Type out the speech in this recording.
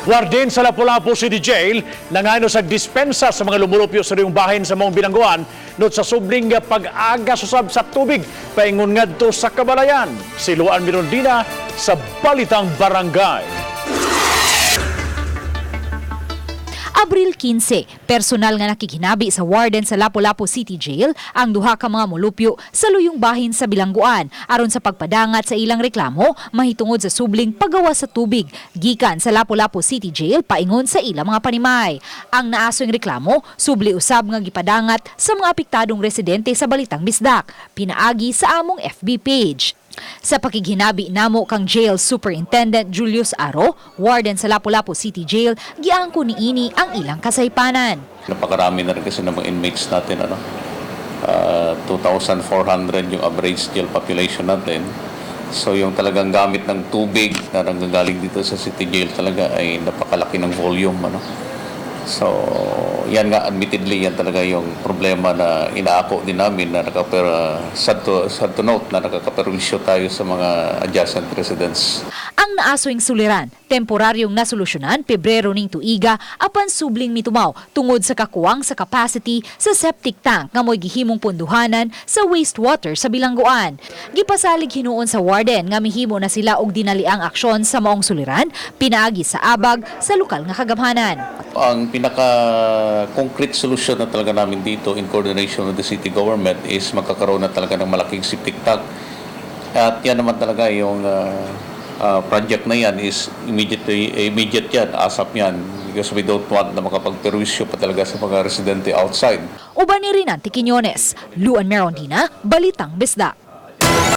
Warden sa Lapu-Lapu City Jail nangayo sa dispensa sa mga lumulupyo sa riyong bahin sa mga bilangguan not sa subling pag-agas usab sa tubig paingon ngadto sa Kabalayan. Si Luan Mirondina sa Balitang Barangay. Abril 15, personal nga nakikinabi sa warden sa Lapu-Lapu City Jail ang duha ka mga mulupyo sa luyong bahin sa bilangguan aron sa pagpadangat sa ilang reklamo mahitungod sa subling paggawa sa tubig gikan sa Lapu-Lapu City Jail paingon sa ilang mga panimay. Ang naasoing reklamo subli usab nga gipadangat sa mga apektadong residente sa Balitang Bisdak pinaagi sa among FB page. Sa pakighinabi namo kang Jail Superintendent Julius Aro, warden sa Lapu-Lapu City Jail, giangko niini ang ilang kasaypanan. Napakarami na rin kasi ng mga inmates natin. 2,400 yung average jail population natin. So yung talagang gamit ng tubig na nanggagaling dito sa City Jail talaga ay napakalaki ng volume. So yan nga, admittedly, yan talaga yung problema na inaako din namin na sad to note na nakakaperwisyo tayo sa mga adjacent residents. Ang naasoing suliran, temporaryong nasolusyonan Pebrero ning tuiga apan subling mitumaw tungod sa kakuwang sa capacity sa septic tank nga mo'y gihimong punduhanan sa wastewater sa bilangguan. Gipasalig hinuon sa warden nga mihimo na sila og dinaliang aksyon sa maong suliran pinaagi sa abag sa lokal nga kagamhanan. Ang pinaka-concrete solution na talaga namin dito in coordination with the city government is magkakaroon na talaga ng malaking septic tank. At yan naman talaga yung project na yan is immediate yan, ASAP yan, because we don't want na makapagperwisyo pa talaga sa mga residente outside. Uban ni Rinanti Quiñones, Luan Mirondina, Balitang Bisdak.